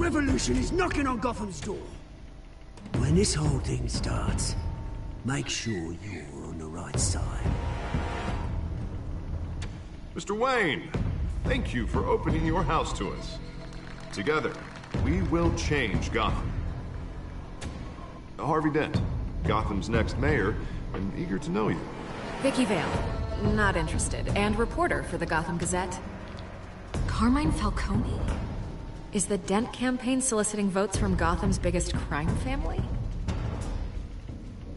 revolution is knocking on Gotham's door. When this whole thing starts, make sure you're on the right side. Mr. Wayne, thank you for opening your house to us. Together, we will change Gotham. Harvey Dent, Gotham's next mayor, and eager to know you. Vicky Vale, not interested, and reporter for the Gotham Gazette. Carmine Falcone? Is the Dent campaign soliciting votes from Gotham's biggest crime family?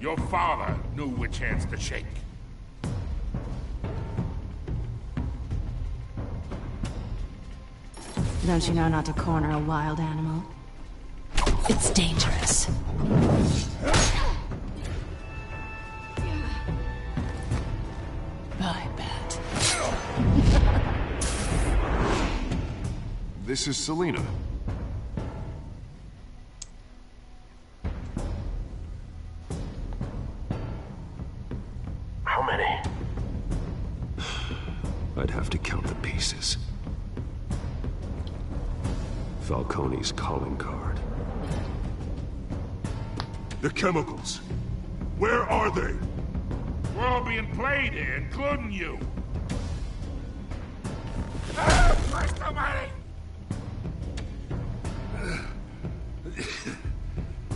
Your father knew which hands to shake. Don't you know not to corner a wild animal? It's dangerous. I bet. This is Selina. How many? I'd have to count the pieces. Falcone's calling card. The chemicals. Where are they? We're all being played here, including you. Where's the money?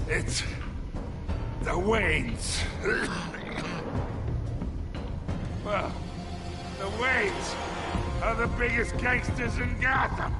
It's the Waynes. Well, the Waynes are the biggest gangsters in Gotham.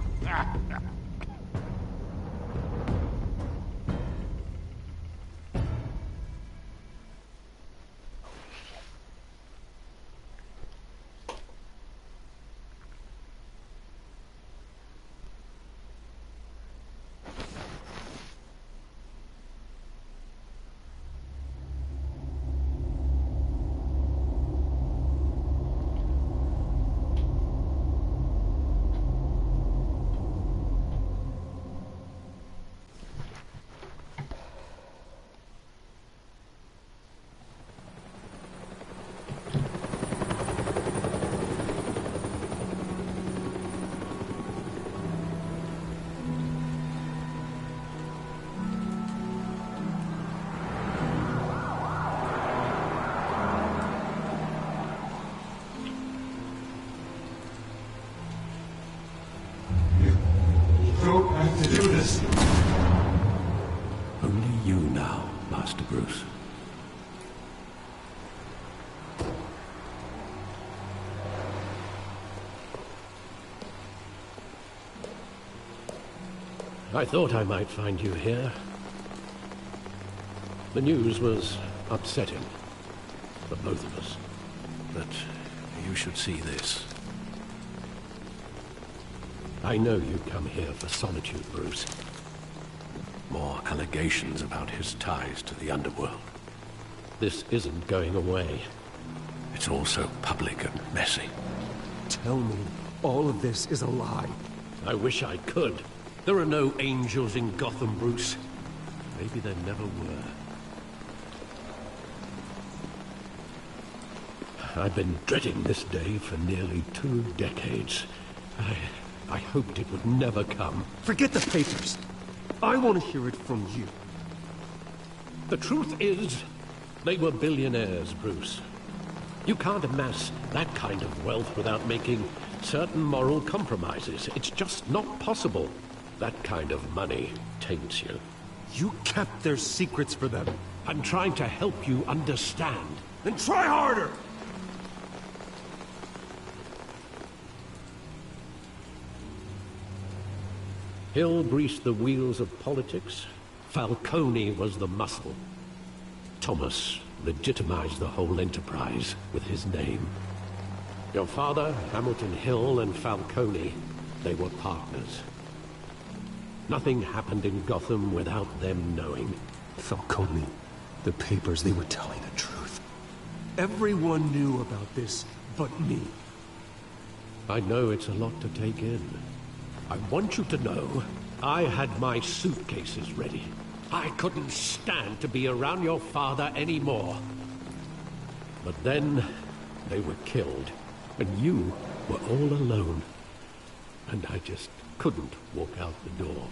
Only you now, Master Bruce. I thought I might find you here. The news was upsetting for both of us. But you should see this. I know you come here for solitude, Bruce. More allegations about his ties to the underworld. This isn't going away. It's all so public and messy. Tell me all of this is a lie. I wish I could. There are no angels in Gotham, Bruce. Maybe there never were. I've been dreading this day for nearly 2 decades. I hoped it would never come. Forget the papers. I want to hear it from you. The truth is, they were billionaires, Bruce. You can't amass that kind of wealth without making certain moral compromises. It's just not possible. That kind of money taints you. You kept their secrets for them. I'm trying to help you understand. Then try harder! Hill greased the wheels of politics. Falcone was the muscle. Thomas legitimized the whole enterprise with his name. Your father, Hamilton Hill, and Falcone, they were partners. Nothing happened in Gotham without them knowing. Falcone, the papers, they were telling the truth. Everyone knew about this but me. I know it's a lot to take in. I want you to know, I had my suitcases ready. I couldn't stand to be around your father anymore. But then, they were killed, and you were all alone. And I just couldn't walk out the door.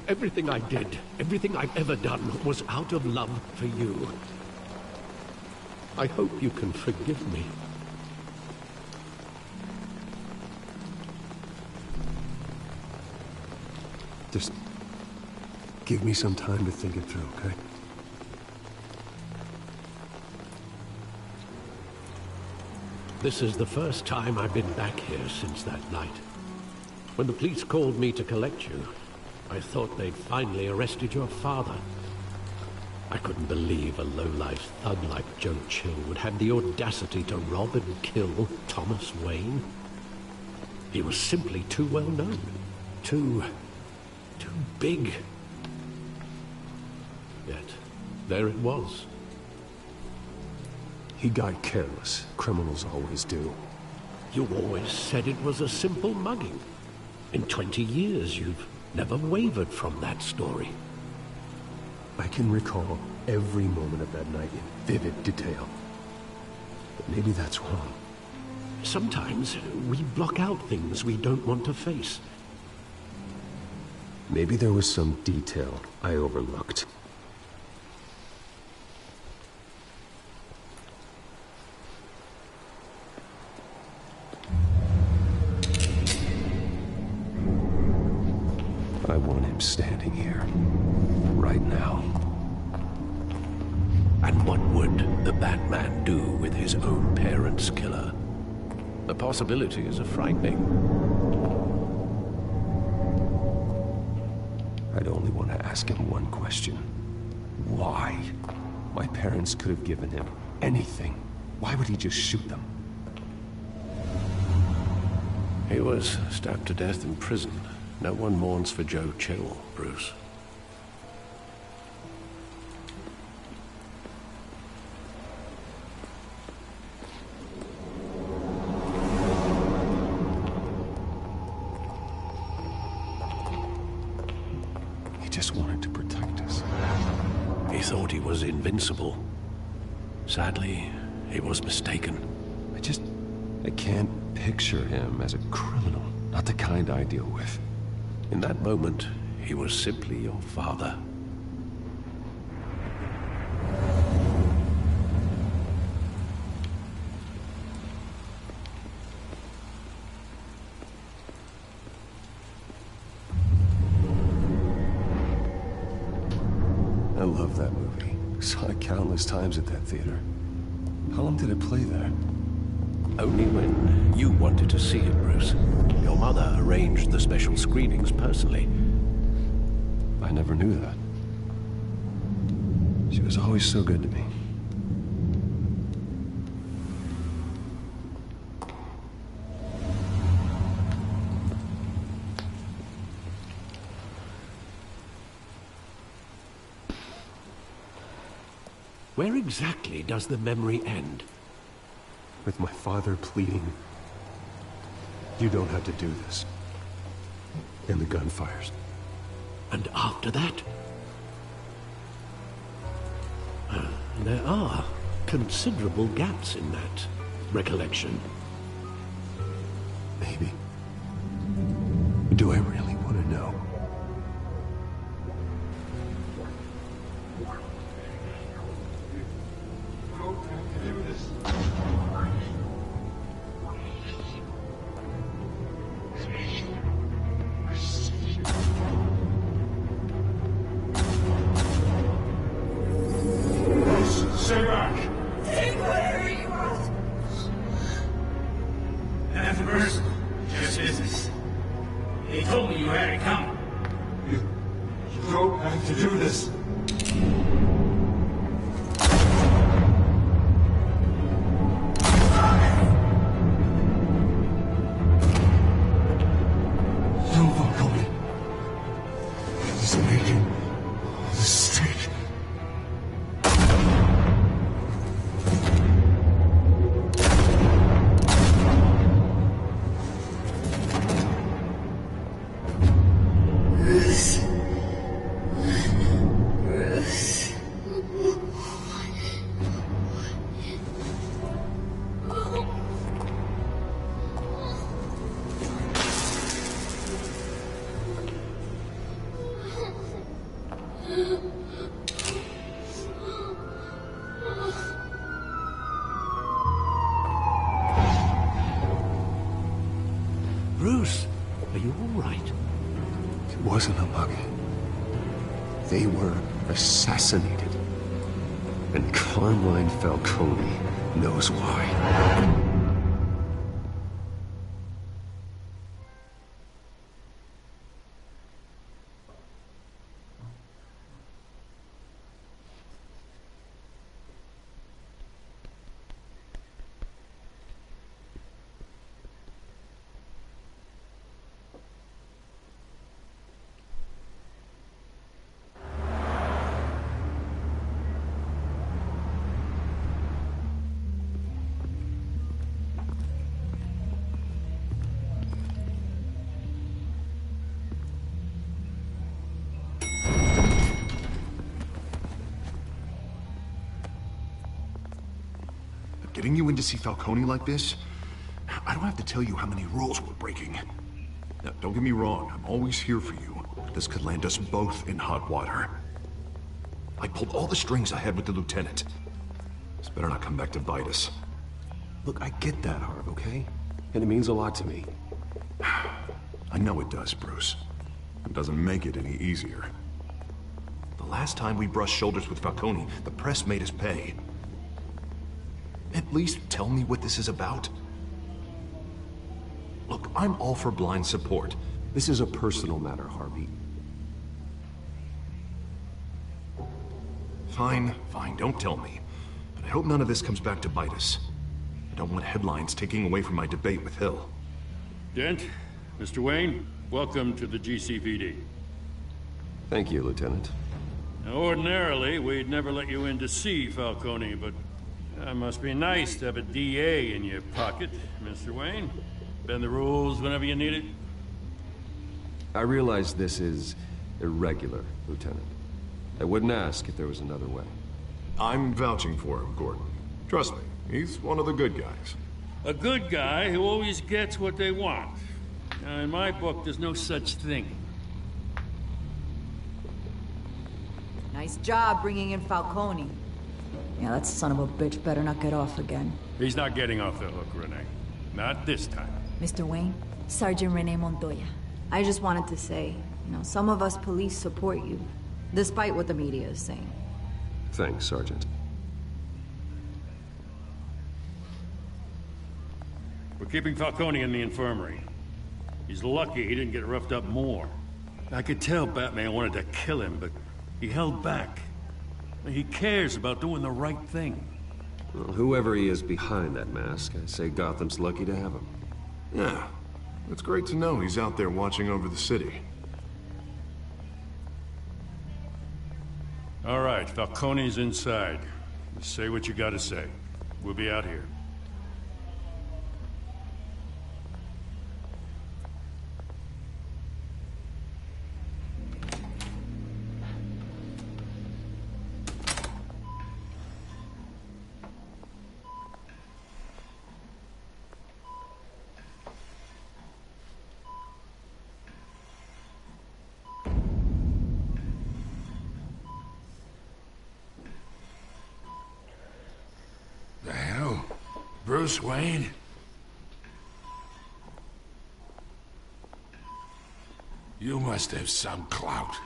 Everything I did, everything I've ever done, was out of love for you. I hope you can forgive me. Just give me some time to think it through, okay? This is the first time I've been back here since that night. When the police called me to collect you, I thought they'd finally arrested your father. I couldn't believe a low-life thug like Joe Chill would have the audacity to rob and kill Thomas Wayne. He was simply too well known. Too big. Yet, there it was. He got careless. Criminals always do. You always said it was a simple mugging. In 20 years, you've never wavered from that story. I can recall every moment of that night in vivid detail. But maybe that's wrong. Sometimes we block out things we don't want to face. Maybe there was some detail I overlooked. I want him standing here, right now. And what would the Batman do with his own parents' killer? The possibilities are frightening. I'd only want to ask him one question. Why? My parents could have given him anything. Why would he just shoot them? He was stabbed to death in prison. No one mourns for Joe Chill, Bruce. He just wanted to protect us. He thought he was invincible. Sadly, he was mistaken. I can't picture him as a criminal. Not the kind I deal with. In that moment, he was simply your father. I love that movie. Saw it countless times at that theater. How long did it play there? Only when you wanted to see it, Bruce. Your mother arranged the special screenings personally. I never knew that. She was always so good to me. Where exactly does the memory end? With my father pleading, "You don't have to do this." And the gun fires. And after that? There are considerable gaps in that recollection. Maybe. Do I really want to know? Stay back! Take whatever you want. Nothing personal, just business. They told me you had it coming. You don't have to do this. Don't fuck on me. He's making a mistake. all right? It wasn't a bug. They were assassinated. And Carmine Falcone knows why. Getting you in to see Falcone like this? I don't have to tell you how many rules we're breaking. Now, don't get me wrong, I'm always here for you. This could land us both in hot water. I pulled all the strings I had with the lieutenant. This better not come back to bite us. Look, I get that, Harv, okay? And it means a lot to me. I know it does, Bruce. It doesn't make it any easier. The last time we brushed shoulders with Falcone, the press made us pay. At least tell me what this is about. Look, I'm all for blind support. This is a personal matter, Harvey. Fine, don't tell me. But I hope none of this comes back to bite us. I don't want headlines taking away from my debate with Hill. Dent, Mr. Wayne, welcome to the GCPD. Thank you, Lieutenant. Now, ordinarily, we'd never let you in to see Falcone, but it must be nice to have a DA in your pocket, Mr. Wayne. Bend the rules whenever you need it. I realize this is irregular, Lieutenant. I wouldn't ask if there was another way. I'm vouching for him, Gordon. Trust me, he's one of the good guys. A good guy who always gets what they want. Now, in my book, there's no such thing. Nice job bringing in Falcone. Yeah, that son of a bitch better not get off again. He's not getting off the hook, Renee. Not this time. Mr. Wayne, Sergeant Renee Montoya. I just wanted to say, some of us police support you, despite what the media is saying. Thanks, Sergeant. We're keeping Falcone in the infirmary. He's lucky he didn't get roughed up more. I could tell Batman wanted to kill him, but he held back. He cares about doing the right thing. Well, whoever he is behind that mask, I say Gotham's lucky to have him. Yeah, it's great to know he's out there watching over the city. All right, Falcone's inside. Say what you gotta say. We'll be out here. The hell? Bruce Wayne? You must have some clout.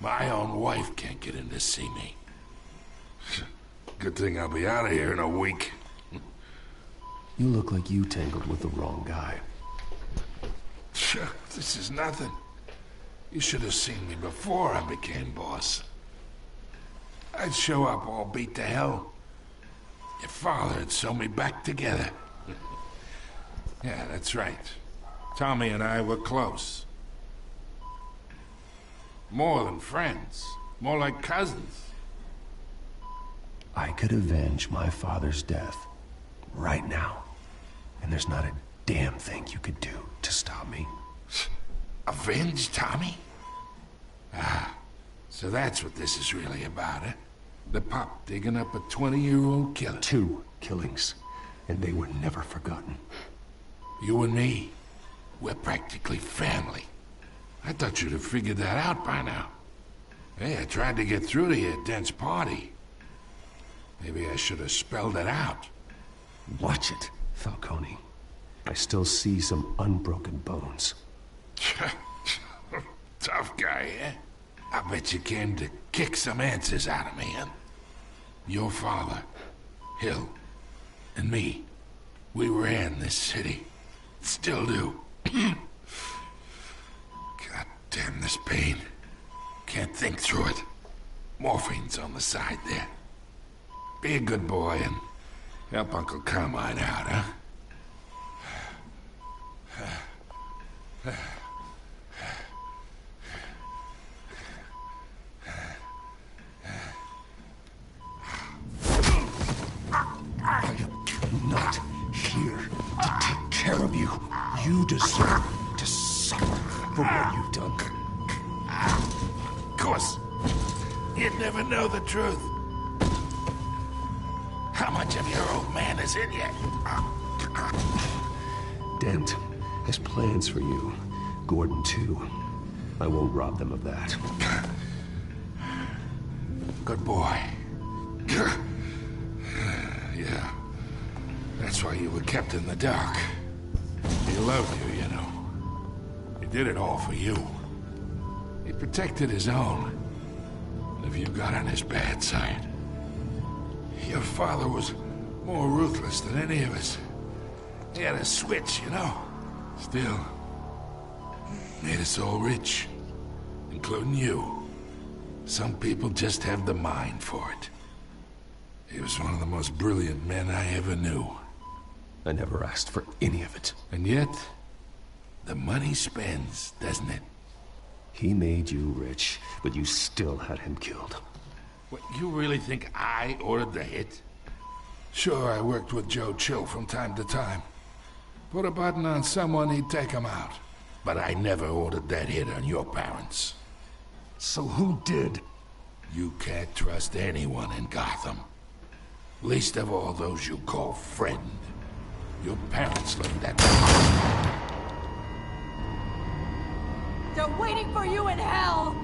My own wife can't get in to see me. Good thing I'll be out of here in a week. You look like you tangled with the wrong guy. This is nothing. You should have seen me before I became boss. I'd show up all beat to hell. Your father had sewn me back together. Yeah, that's right. Tommy and I were close. More than friends. More like cousins. I could avenge my father's death right now. And there's not a damn thing you could do to stop me. Avenge Tommy? Ah, so that's what this is really about, eh? The pup digging up a 20-year-old killer. 2 killings, and they were never forgotten. You and me, we're practically family. I thought you'd have figured that out by now. Hey, I tried to get through to you at Dent's party. Maybe I should have spelled it out. Watch it, Falcone. I still see some unbroken bones. Tough guy, eh? I bet you came to kick some answers out of me, huh? Your father, Hill, and me, we ran this city. Still do. God damn this pain. Can't think through it. Morphine's on the side there. Be a good boy and help Uncle Carmine out, huh? I'm not here to take care of you. You deserve to suffer for what you've done. Of course. You'd never know the truth. How much of your old man is in you? Dent has plans for you. Gordon, too. I won't rob them of that. Good boy. Yeah. That's why you were kept in the dark. He loved you, you know. He did it all for you. He protected his own. And if you got on his bad side, your father was more ruthless than any of us. He had a switch, you know. Still, made us all rich, including you. Some people just have the mind for it. He was one of the most brilliant men I ever knew. I never asked for any of it. And yet, the money spends, doesn't it? He made you rich, but you still had him killed. What, you really think I ordered the hit? Sure, I worked with Joe Chill from time to time. Put a button on someone, he'd take him out. But I never ordered that hit on your parents. So who did? You can't trust anyone in Gotham. Least of all those you call friend. Your parents learned that. They're waiting for you in hell!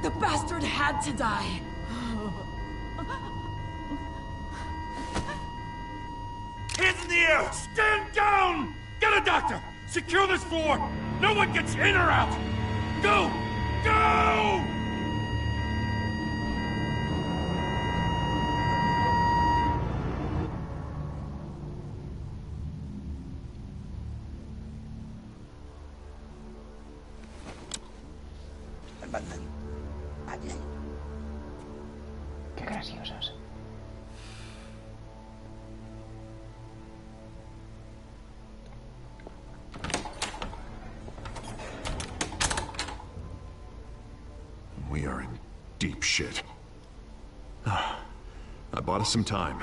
The bastard had to die. Hands in the air! Stand down! Get a doctor! Secure this floor! No one gets in or out! Go! Go! Qué graciosos. We are in deep shit. I bought us some time,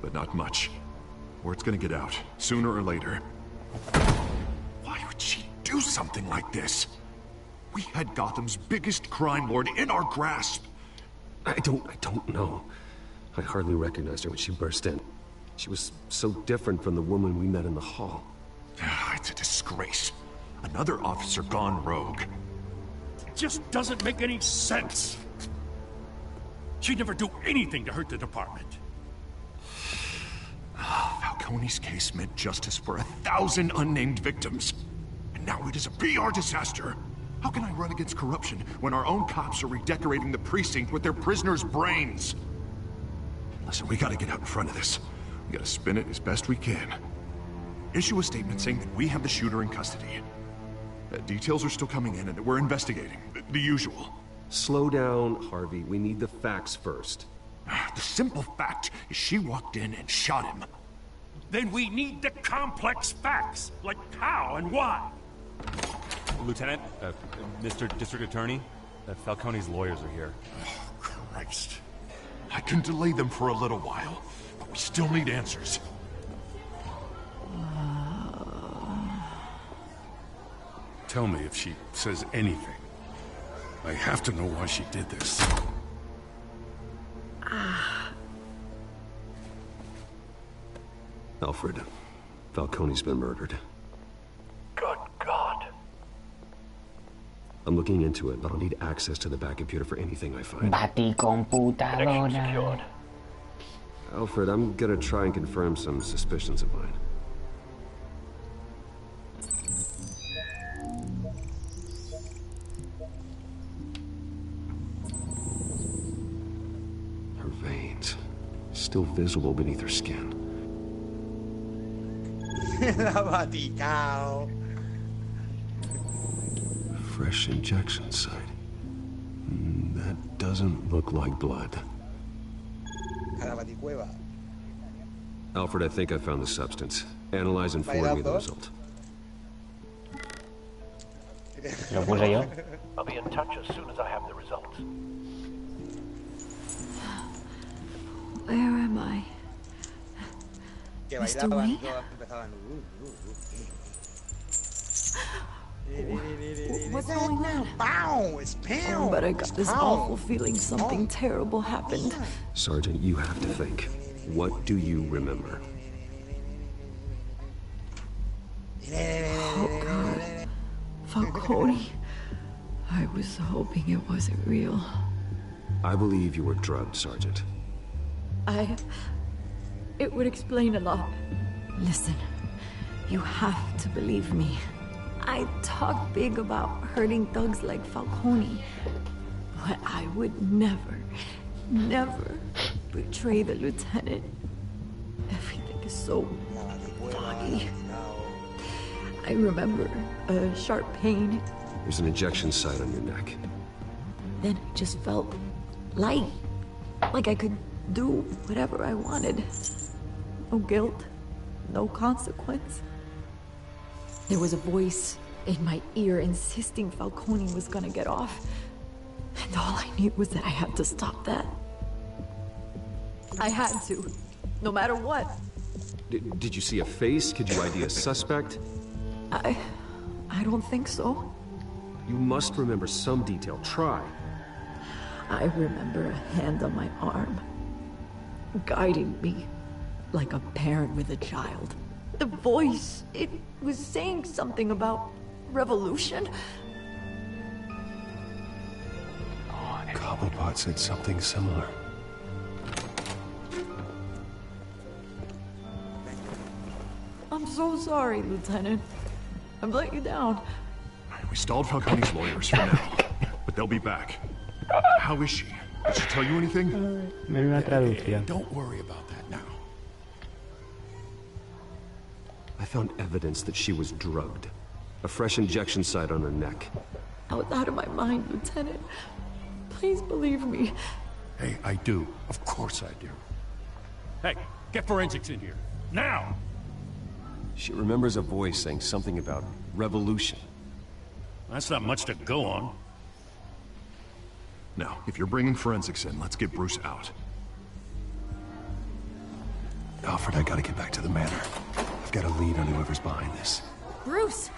but not much. Word's gonna get out, sooner or later. Why would she do something like this? We had Gotham's biggest crime lord in our grasp. I don't know. I hardly recognized her when she burst in. She was so different from the woman we met in the hall. It's a disgrace. Another officer gone rogue. It just doesn't make any sense. She'd never do anything to hurt the department. Falcone's case meant justice for 1,000 unnamed victims. And now it is a PR disaster. How can I run against corruption when our own cops are redecorating the precinct with their prisoners' brains? Listen, we gotta get out in front of this. We gotta spin it as best we can. Issue a statement saying that we have the shooter in custody. Details are still coming in and we're investigating. The usual. Slow down, Harvey. We need the facts first. The simple fact is she walked in and shot him. Then we need the complex facts, like how and why. Lieutenant, Mr. District Attorney, Falcone's lawyers are here. Oh, Christ. I can delay them for a little while, but we still need answers. Tell me if she says anything. I have to know why she did this. Alfred, Falcone's been murdered. Good God. I'm looking into it, but I'll need access to the back computer for anything I find. Baticomputadora. Alfred, I'm gonna try and confirm some suspicions of mine. Her veins, still visible beneath her skin. Fresh injection site. That doesn't look like blood. Alfred, I think I found the substance. Analyze and forward me the result. Lo puse yo. I'll be in touch as soon as I have the results. Where am I? Mr. Wayne? What's going on? Oh, but I got this awful feeling something terrible happened. Sergeant, you have to think. What do you remember? Oh, God. Falcone. I was hoping it wasn't real. I believe you were drugged, Sergeant. It would explain a lot. Listen, you have to believe me. I talk big about hurting thugs like Falcone, but I would never betray the lieutenant. Everything is so foggy. I remember a sharp pain. There's an injection site on your neck. Then I just felt light, like I could do whatever I wanted. No guilt, no consequence. There was a voice in my ear insisting Falcone was gonna get off. And all I knew was that I had to stop that. I had to, no matter what. Did you see a face? Could you ID a suspect? I don't think so. You must remember some detail. Try. I remember a hand on my arm, guiding me like a parent with a child. The voice, it was saying something about revolution. Cobblepot said something similar. I'm so sorry, Lieutenant. I've let you down. We stalled Falcone's lawyers for now, but they'll be back. How is she? Did she tell you anything? Don't worry about that now. I found evidence that she was drugged. A fresh injection site on her neck. I was out of my mind, Lieutenant. Please believe me. Hey, I do. Of course I do. Hey, get forensics in here. Now! She remembers a voice saying something about revolution. That's not much to go on. Now, if you're bringing forensics in, let's get Bruce out. Alfred, I gotta get back to the manor. I've got a lead on whoever's behind this. Bruce!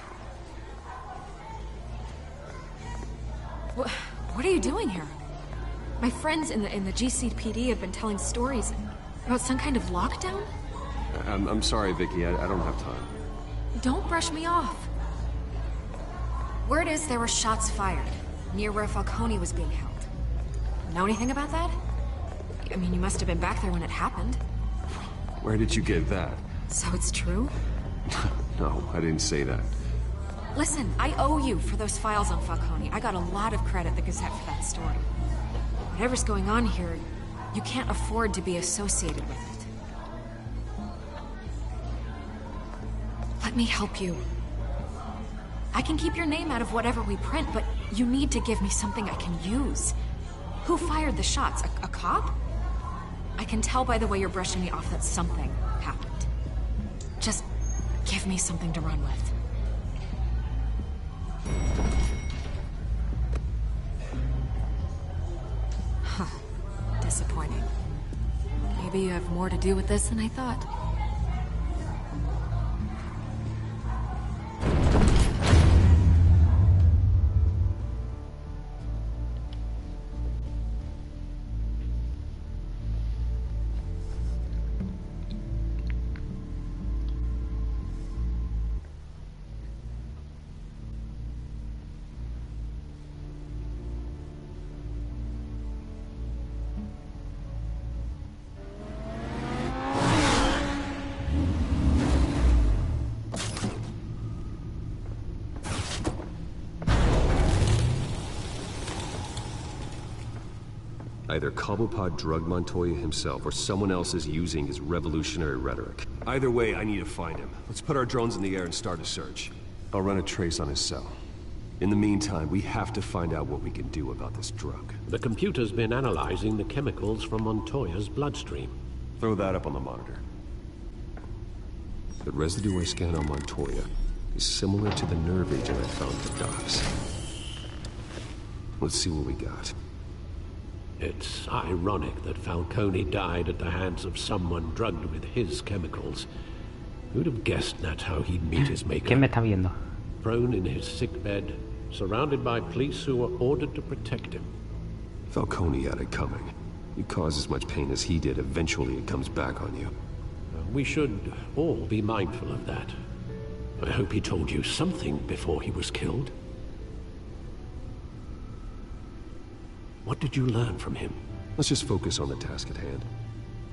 What are you doing here? My friends in the GCPD have been telling stories about some kind of lockdown? I'm sorry, Vicky. I don't have time. Don't brush me off. Word is there were shots fired near where Falcone was being held. Know anything about that? I mean, you must have been back there when it happened. Where did you get that? So it's true? No, I didn't say that. Listen, I owe you for those files on Falcone. I got a lot of credit at the Gazette for that story. Whatever's going on here, you can't afford to be associated with it. Let me help you. I can keep your name out of whatever we print, but you need to give me something I can use. Who fired the shots? A cop? I can tell by the way you're brushing me off that something happened. Just give me something to run with. Huh. Disappointing. Maybe you have more to do with this than I thought. Either Cobblepot drugged Montoya himself, or someone else is using his revolutionary rhetoric. Either way, I need to find him. Let's put our drones in the air and start a search. I'll run a trace on his cell. In the meantime, we have to find out what we can do about this drug. The computer's been analyzing the chemicals from Montoya's bloodstream. Throw that up on the monitor. The residue I scanned on Montoya is similar to the nerve agent I found at the docks. Let's see what we got. It's ironic that Falcone died at the hands of someone drugged with his chemicals. Who'd have guessed that's how he'd meet his maker? ¿Qué me está viendo? Prone in his sickbed, surrounded by police who were ordered to protect him. Falcone had it coming. You cause as much pain as he did, eventually it comes back on you. We should all be mindful of that. I hope he told you something before he was killed. What did you learn from him? Let's just focus on the task at hand.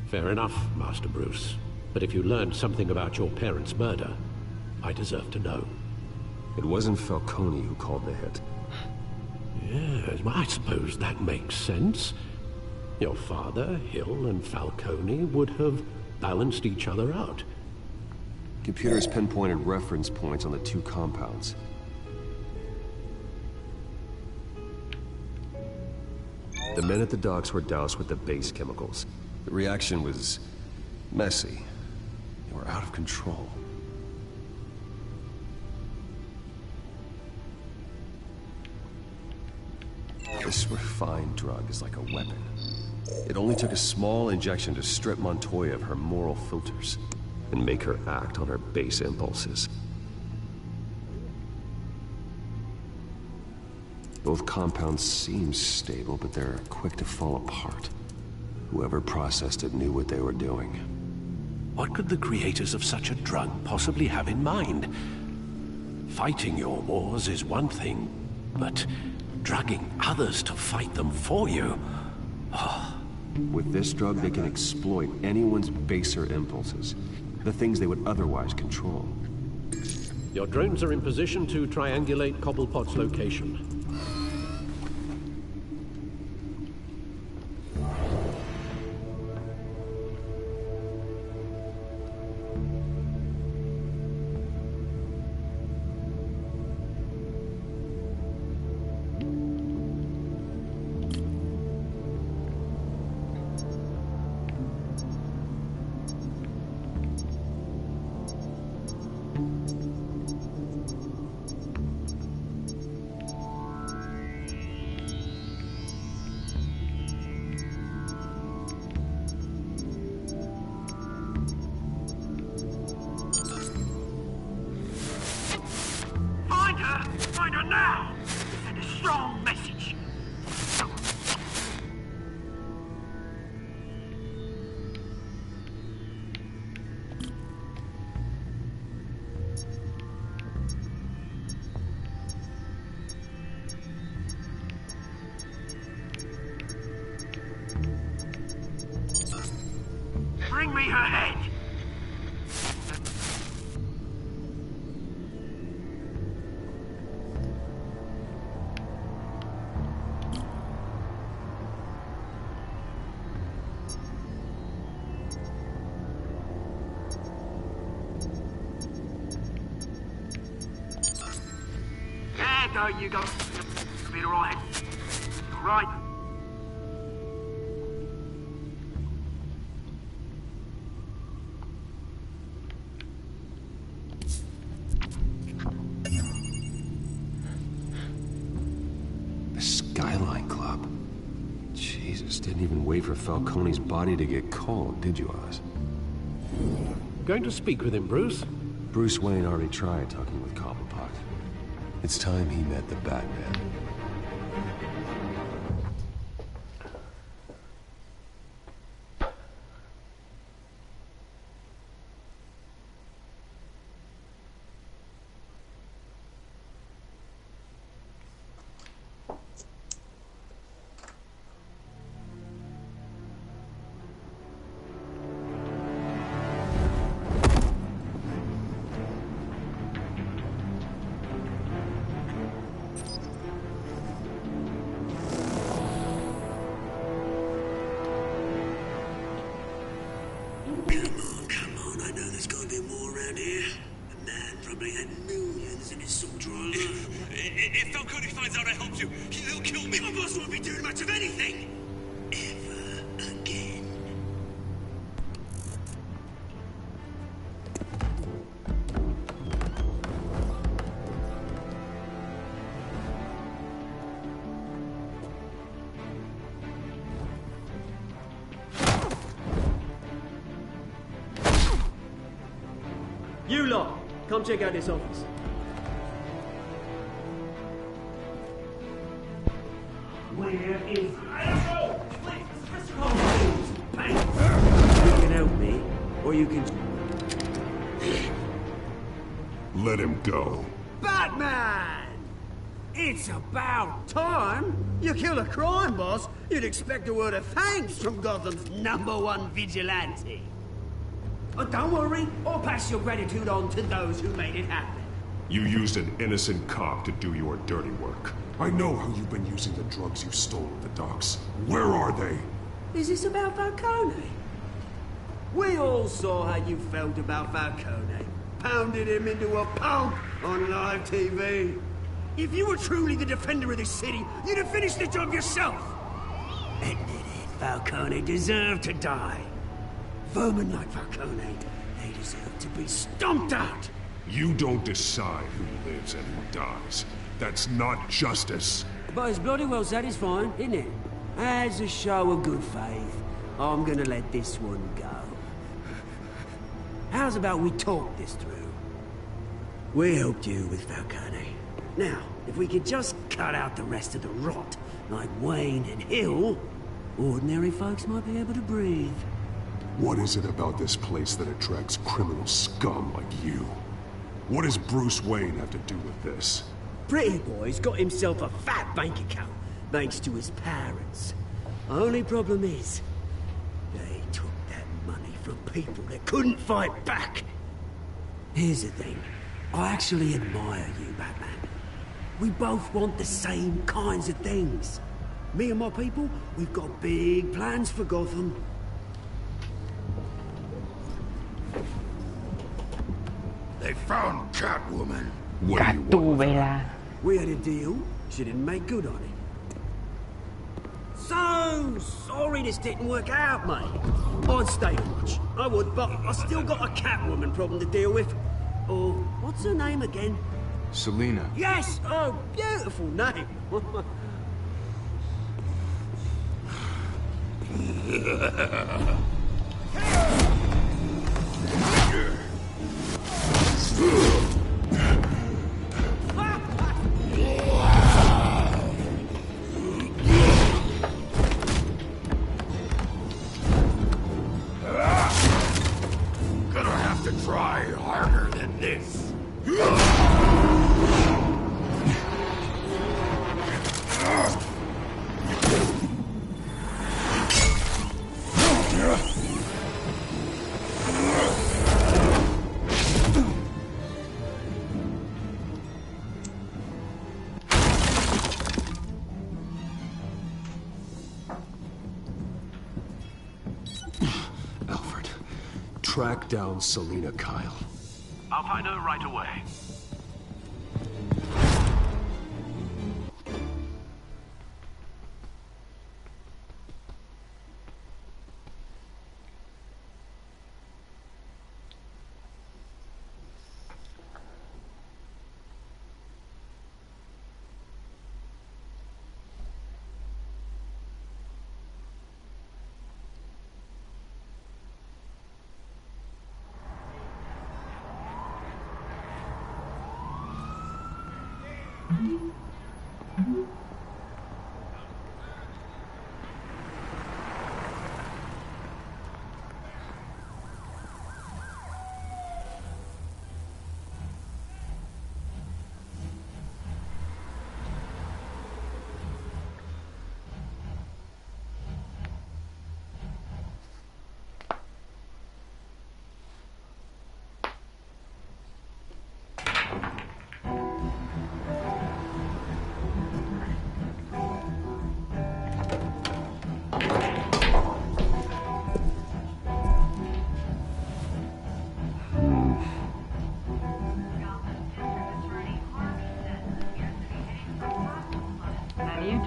Fair enough, Master Bruce. But if you learned something about your parents' murder, I deserve to know. It wasn't Falcone who called the hit. Yes, well, I suppose that makes sense. Your father, Hill, and Falcone would have balanced each other out. Computer's pinpointed reference points on the two compounds. The men at the docks were doused with the base chemicals. The reaction was messy. They were out of control. This refined drug is like a weapon. It only took a small injection to strip Montoya of her moral filters and make her act on her base impulses. Both compounds seem stable, but they're quick to fall apart. Whoever processed it knew what they were doing. What could the creators of such a drug possibly have in mind? Fighting your wars is one thing, but drugging others to fight them for you? Oh. With this drug, they can exploit anyone's baser impulses, the things they would otherwise control. Your drones are in position to triangulate Cobblepot's location. Find her now! Send a strong message. Bring me her head! There you go. You'll be alright. Alright. The Skyline Club. Jesus, didn't even wait for Falcone's body to get cold, did you, Oz? Going to speak with him, Bruce? Bruce Wayne already tried talking with Cobblepot. It's time he met the Batman. probably had millions in his soldier alone. If Falcone finds out I helped you, he'll kill me. My boss won't be doing much of anything. Ever again. You lot, come check out this office. Where is... I don't know! Please, Mr. Holmes! You can help me, or you can... Let him go. Batman! It's about time! You kill a crime boss, you'd expect a word of thanks from Gotham's #1 vigilante. But don't worry, I'll pass your gratitude on to those who made it happen. You used an innocent cop to do your dirty work. I know how you've been using the drugs you stole at the docks. Where are they? Is this about Falcone? We all saw how you felt about Falcone. Pounded him into a pulp on live TV. If you were truly the defender of this city, you'd have finished the job yourself. Admit it, Falcone deserved to die. Vermin like Falcone, they deserve to be stomped out. You don't decide who lives and who dies. That's not justice. But it's bloody well satisfying, isn't it? As a show of good faith, I'm gonna let this one go. How's about we talk this through? We helped you with Falcone. Now, if we could just cut out the rest of the rot, like Wayne and Hill, ordinary folks might be able to breathe. What is it about this place that attracts criminal scum like you? What does Bruce Wayne have to do with this? Pretty Boy's got himself a fat bank account, thanks to his parents. Only problem is, they took that money from people that couldn't fight back. Here's the thing. I actually admire you, Batman. We both want the same kinds of things. Me and my people, we've got big plans for Gotham. They found Catwoman. What do you want? We had a deal. She didn't make good on it. So sorry this didn't work out, mate. I'd stay on watch. I would, but I still got a Catwoman problem to deal with. Oh, what's her name again? Selina. Yes! Oh, beautiful name. Gonna have to try harder than this. Alfred, track down Selina Kyle. I'll find her right away.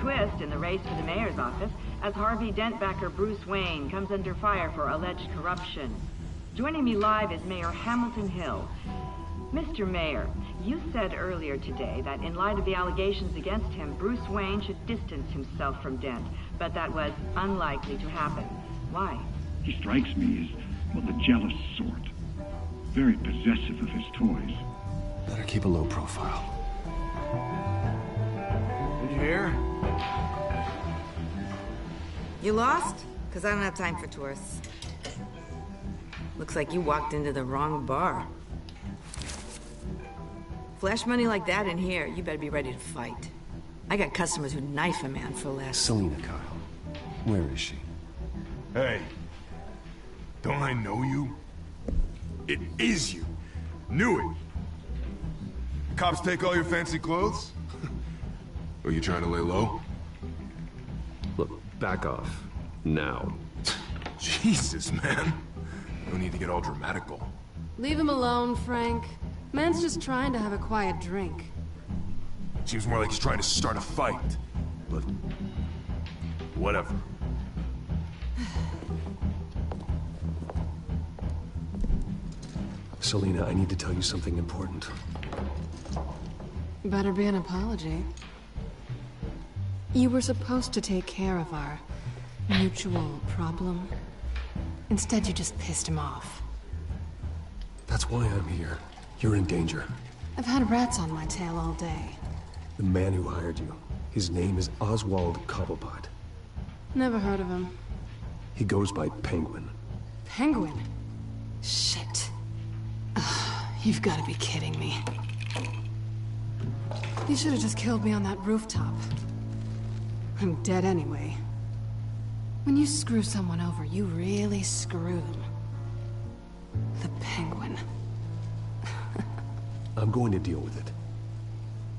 twist in the race for the mayor's office as Harvey Dent backer Bruce Wayne comes under fire for alleged corruption. Joining me live is Mayor Hamilton Hill. Mr. Mayor, you said earlier today that in light of the allegations against him, Bruce Wayne should distance himself from Dent, but that was unlikely to happen. Why? He strikes me as, well, the jealous sort. Very possessive of his toys. Better keep a low profile. Did you hear? You lost? Because I don't have time for tourists. Looks like you walked into the wrong bar. Flash money like that in here, you better be ready to fight. I got customers who'd knife a man for less. Selina Kyle. Where is she? Hey. Don't I know you? It is you. Knew it. Cops take all your fancy clothes? Are you trying to lay low? Look, back off. Now. Jesus, man. No need to get all dramatical. Leave him alone, Frank. Man's just trying to have a quiet drink. Seems more like he's trying to start a fight. But... whatever. Selina, I need to tell you something important. Better be an apology. You were supposed to take care of our mutual problem. Instead, you just pissed him off. That's why I'm here. You're in danger. I've had rats on my tail all day. The man who hired you, his name is Oswald Cobblepot. Never heard of him. He goes by Penguin. Penguin? Shit. You've got to be kidding me. You should have just killed me on that rooftop. I'm dead anyway. When you screw someone over, you really screw them. The Penguin. I'm going to deal with it.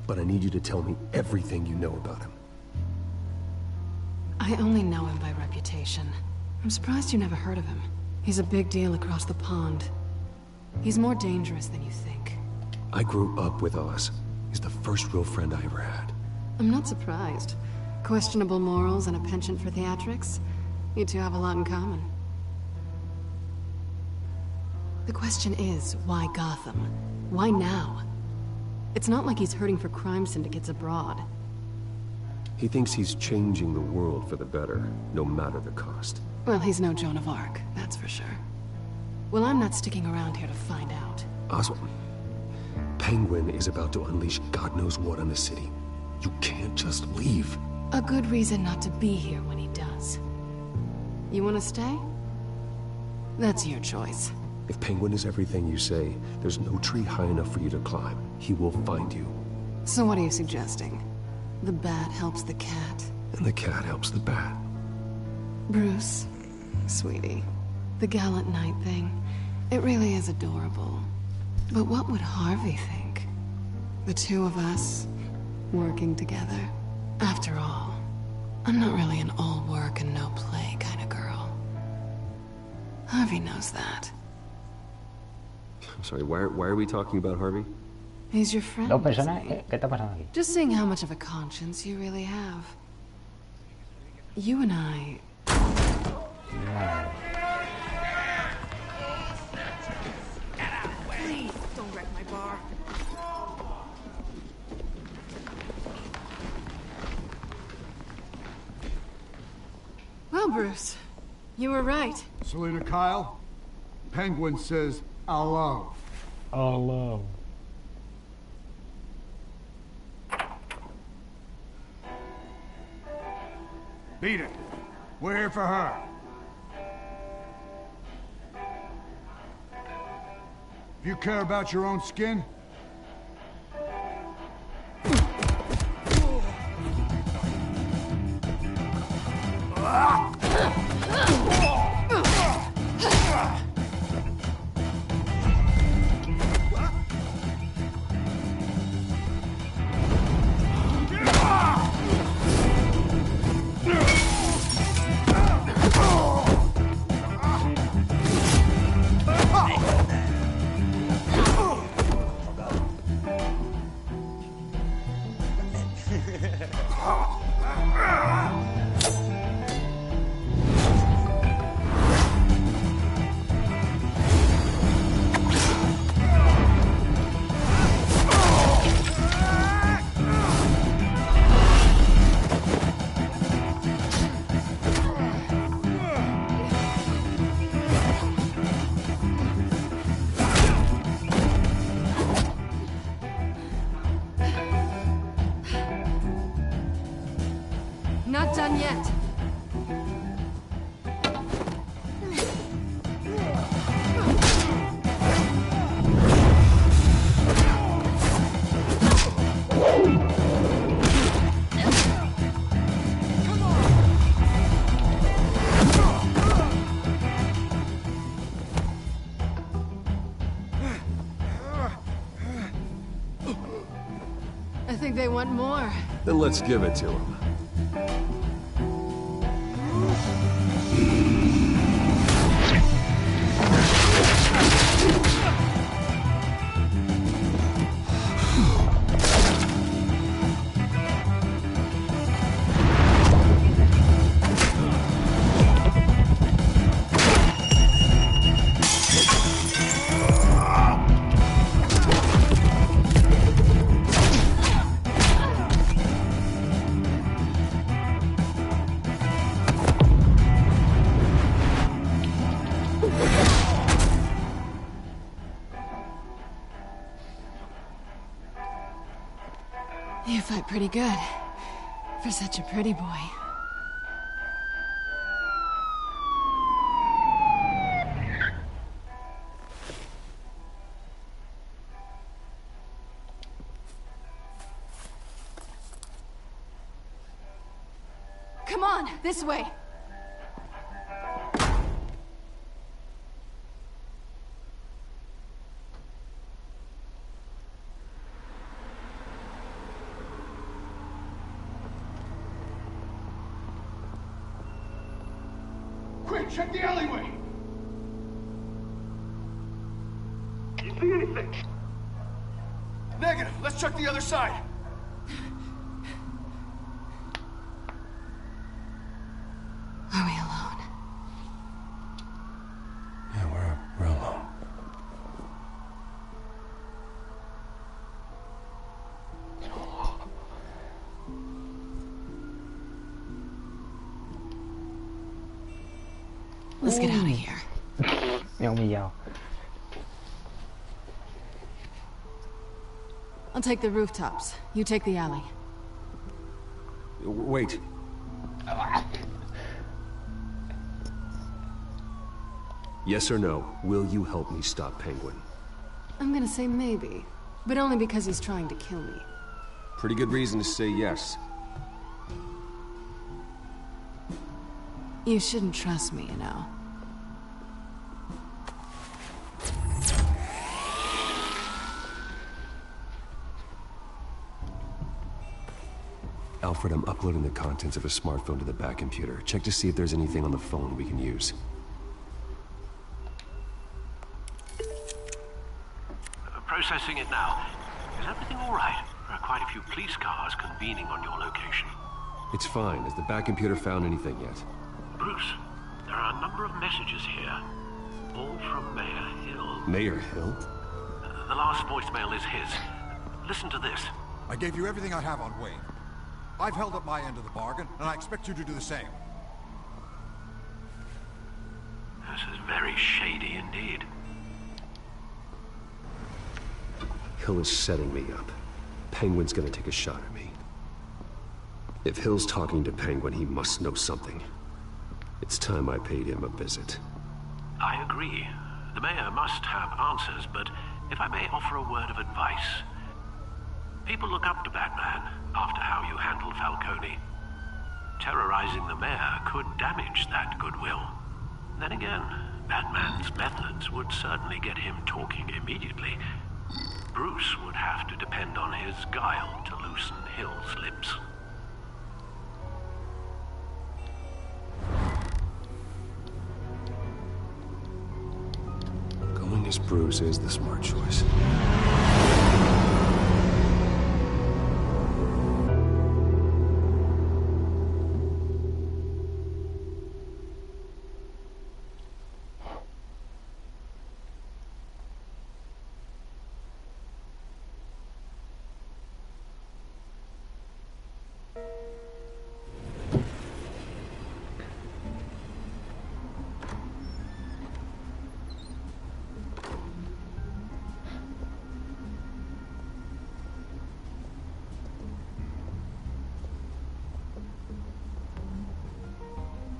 But I need you to tell me everything you know about him. I only know him by reputation. I'm surprised you never heard of him. He's a big deal across the pond. He's more dangerous than you think. I grew up with Oz. He's the first real friend I ever had. I'm not surprised. Questionable morals and a penchant for theatrics. You two have a lot in common. The question is, why Gotham? Why now? It's not like he's hurting for crime syndicates abroad. He thinks he's changing the world for the better, no matter the cost. Well, he's no Joan of Arc, that's for sure. Well, I'm not sticking around here to find out. Oswald, Penguin is about to unleash God knows what on the city. You can't just leave. A good reason not to be here when he does. You want to stay? That's your choice. If Penguin is everything you say, there's no tree high enough for you to climb. He will find you. So what are you suggesting? The bat helps the cat. And the cat helps the bat. Bruce, sweetie, the gallant knight thing, it really is adorable. But what would Harvey think? The two of us, working together. After all, I'm not really an all work and no play kind of girl. Harvey knows that. I'm sorry, why are we talking about Harvey? He's your friend. Dos personajes. ¿Qué está pasando aquí? Just seeing how much of a conscience you really have. You and I... Please, don't wreck my bar. Well, Bruce, you were right. Selina Kyle, Penguin says hello. Hello. Beat it. We're here for her. If you care about your own skin, think they want more. Then let's give it to them. You fight pretty good. For such a pretty boy. Come on, this way. Quick, check the alleyway! You see anything? Negative. Let's check the other side. Are we alone? Yeah, we're alone. Let's get out of here. ยังมียาว I'll take the rooftops. You take the alley. Wait. Yes or no, will you help me stop Penguin? I'm gonna say maybe, but only because he's trying to kill me. Pretty good reason to say yes. You shouldn't trust me, you know. Alfred, I'm uploading the contents of a smartphone to the back computer. Check to see if there's anything on the phone we can use. Processing it now. Is everything all right? There are quite a few police cars convening on your location. It's fine. Has the back computer found anything yet? Bruce, there are a number of messages here. All from Mayor Hill. Mayor Hill? The last voicemail is his. Listen to this. I gave you everything I have on Wayne. I've held up my end of the bargain, and I expect you to do the same. This is very shady indeed. Hill is setting me up. Penguin's gonna take a shot at me. If Hill's talking to Penguin, he must know something. It's time I paid him a visit. I agree. The mayor must have answers, but if I may offer a word of advice. People look up to Batman after how you handled Falcone. Terrorizing the mayor could damage that goodwill. Then again, Batman's methods would certainly get him talking immediately. Bruce would have to depend on his guile to loosen Hill's lips. Going as Bruce is the smart choice.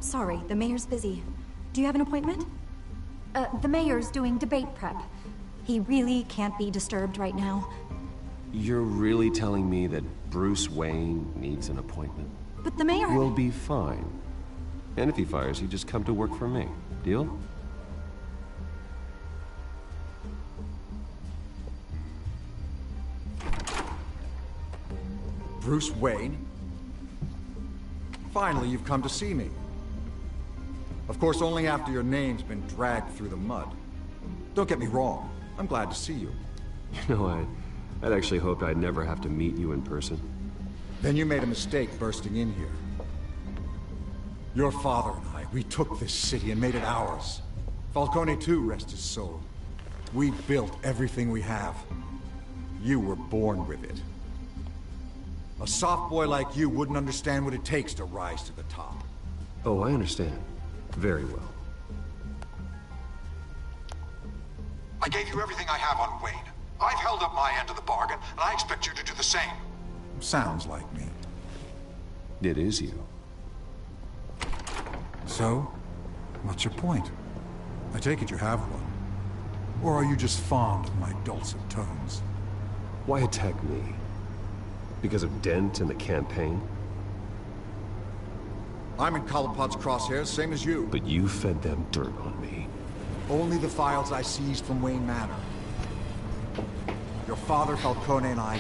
Sorry, the mayor's busy. Do you have an appointment? The mayor's doing debate prep. He really can't be disturbed right now. You're really telling me that Bruce Wayne needs an appointment? But the mayor... We'll be fine. And if he fires you, just come to work for me. Deal? Bruce Wayne? Finally, you've come to see me. Of course, only after your name's been dragged through the mud. Don't get me wrong, I'm glad to see you. You know, I'd actually hoped I'd never have to meet you in person. Then you made a mistake bursting in here. Your father and I, we took this city and made it ours. Falcone too, rest his soul. We built everything we have. You were born with it. A soft boy like you wouldn't understand what it takes to rise to the top. Oh, I understand. Very well. I gave you everything I have on Wayne. I've held up my end of the bargain, and I expect you to do the same. Sounds like me. It is you. So, what's your point? I take it you have one. Or are you just fond of my dulcet tones? Why attack me? Because of Dent and the campaign? I'm in Cobblepot's crosshairs, same as you. But you fed them dirt on me. Only the files I seized from Wayne Manor. Your father, Falcone, and I,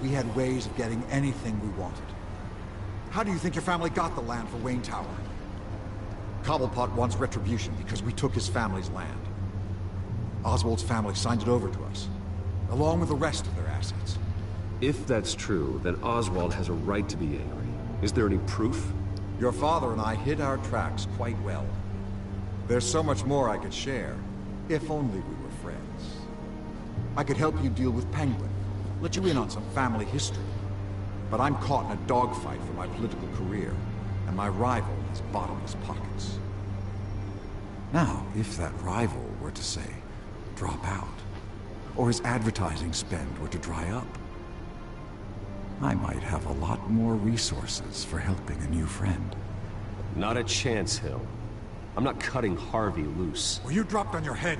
we had ways of getting anything we wanted. How do you think your family got the land for Wayne Tower? Cobblepot wants retribution because we took his family's land. Oswald's family signed it over to us, along with the rest of their assets. If that's true, then Oswald has a right to be angry. Is there any proof? Your father and I hid our tracks quite well. There's so much more I could share, if only we were friends. I could help you deal with Penguin, let you in on some family history. But I'm caught in a dogfight for my political career, and my rival has bottomless pockets. Now, if that rival were to say, drop out, or his advertising spend were to dry up, I might have a lot more resources for helping a new friend. Not a chance, Hill. I'm not cutting Harvey loose. Well, you dropped on your head.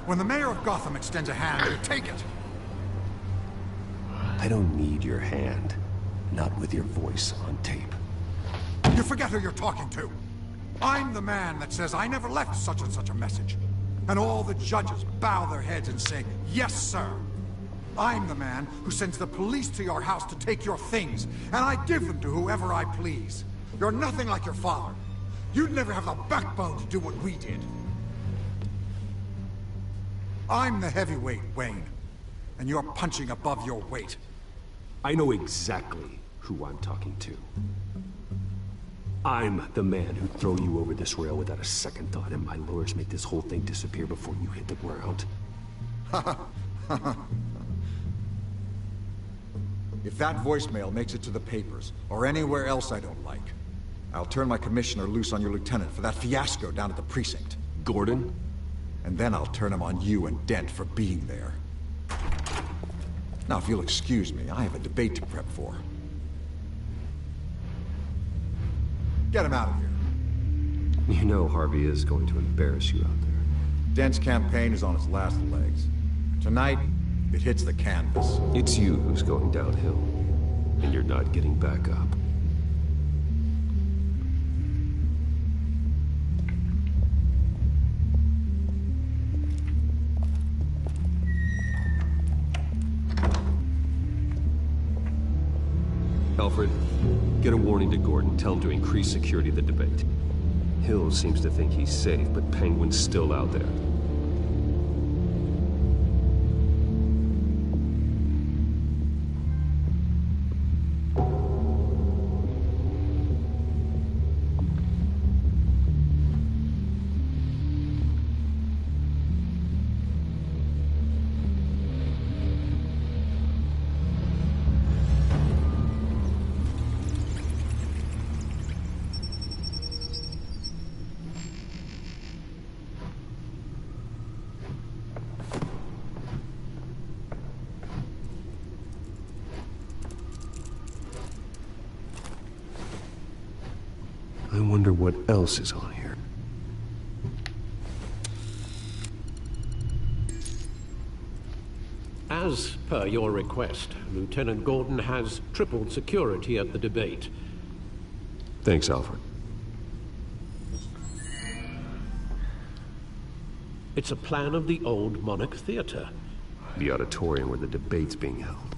When the mayor of Gotham extends a hand, you take it! I don't need your hand. Not with your voice on tape. You forget who you're talking to. I'm the man that says I never left such and such a message. And all the judges bow their heads and say, yes, sir. I'm the man who sends the police to your house to take your things, and I give them to whoever I please. You're nothing like your father. You'd never have the backbone to do what we did. I'm the heavyweight, Wayne, and you're punching above your weight. I know exactly who I'm talking to. I'm the man who'd throw you over this rail without a second thought, and my lawyers make this whole thing disappear before you hit the ground. If that voicemail makes it to the papers, or anywhere else I don't like, I'll turn my commissioner loose on your lieutenant for that fiasco down at the precinct. Gordon? And then I'll turn him on you and Dent for being there. Now, if you'll excuse me, I have a debate to prep for. Get him out of here. You know Harvey is going to embarrass you out there. Dent's campaign is on its last legs. Tonight, it hits the canvas. It's you who's going downhill, and you're not getting back up. Alfred, get a warning to Gordon. Tell him to increase security of the debate. Hill seems to think he's safe, but Penguin's still out there. I wonder what else is on here. As per your request, Lieutenant Gordon has tripled security at the debate. Thanks, Alfred. It's a plan of the old Monarch Theater. The auditorium where the debate's being held.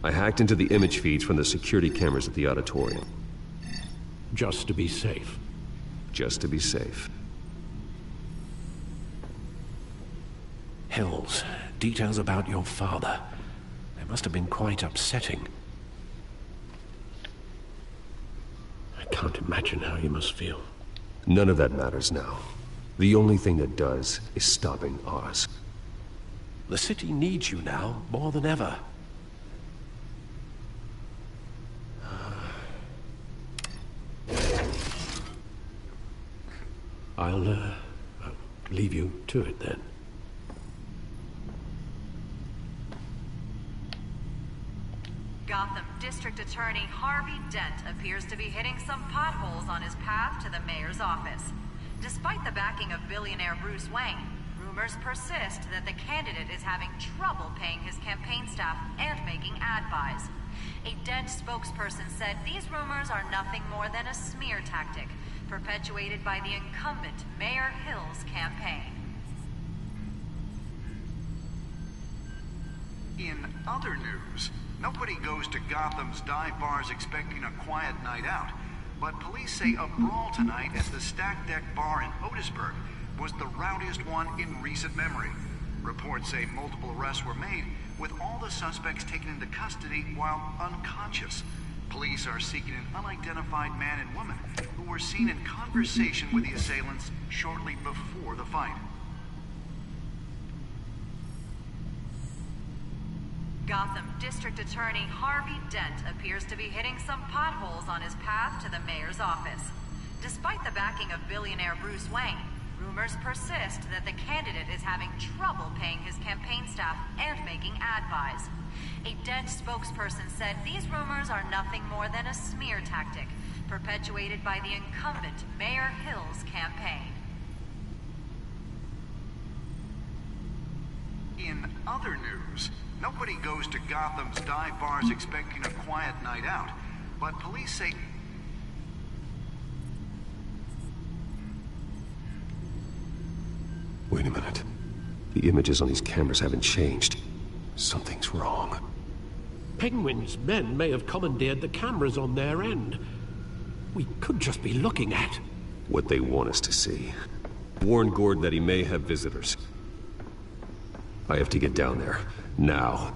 I hacked into the image feeds from the security cameras at the auditorium. Just to be safe. Just to be safe. Hills, details about your father. They must have been quite upsetting. I can't imagine how you must feel. None of that matters now. The only thing that does is stopping Oz. The city needs you now, more than ever. I'll leave you to it then. Gotham District Attorney Harvey Dent appears to be hitting some potholes on his path to the mayor's office. Despite the backing of billionaire Bruce Wayne, rumors persist that the candidate is having trouble paying his campaign staff and making ad buys. A Dent spokesperson said these rumors are nothing more than a smear tactic, perpetuated by the incumbent Mayor Hill's campaign. In other news, nobody goes to Gotham's dive bars expecting a quiet night out, but police say a brawl tonight at the Stack Deck Bar in Otisburg was the rowdiest one in recent memory. Reports say multiple arrests were made, with all the suspects taken into custody while unconscious. Police are seeking an unidentified man and woman who were seen in conversation with the assailants shortly before the fight. Gotham District Attorney Harvey Dent appears to be hitting some potholes on his path to the mayor's office. Despite the backing of billionaire Bruce Wayne, rumors persist that the candidate is having trouble paying his campaign staff and making ad buys. A Dent spokesperson said these rumors are nothing more than a smear tactic, perpetuated by the incumbent Mayor Hill's campaign. In other news, nobody goes to Gotham's dive bars expecting a quiet night out, but police say... Wait a minute. The images on these cameras haven't changed. Something's wrong. Penguin's men may have commandeered the cameras on their end. We could just be looking at what they want us to see. Warn Gordon that he may have visitors. I have to get down there. Now.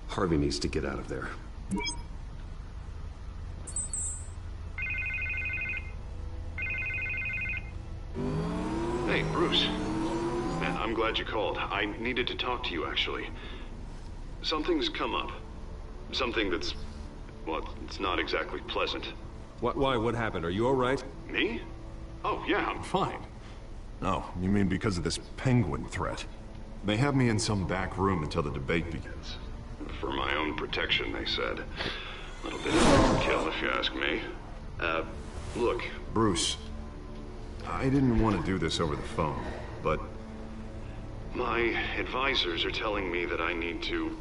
Harvey needs to get out of there. Hey, Bruce. Man, I'm glad you called. I needed to talk to you, actually. Something's come up. Something that's... well, it's not exactly pleasant. Why? What happened? Are you all right? Me? Oh, yeah, I'm fine. Oh, you mean because of this penguin threat? They have me in some back room until the debate begins. For my own protection, they said. A little bit of overkill, if you ask me. Look. Bruce, I didn't want to do this over the phone, but... my advisors are telling me that I need to...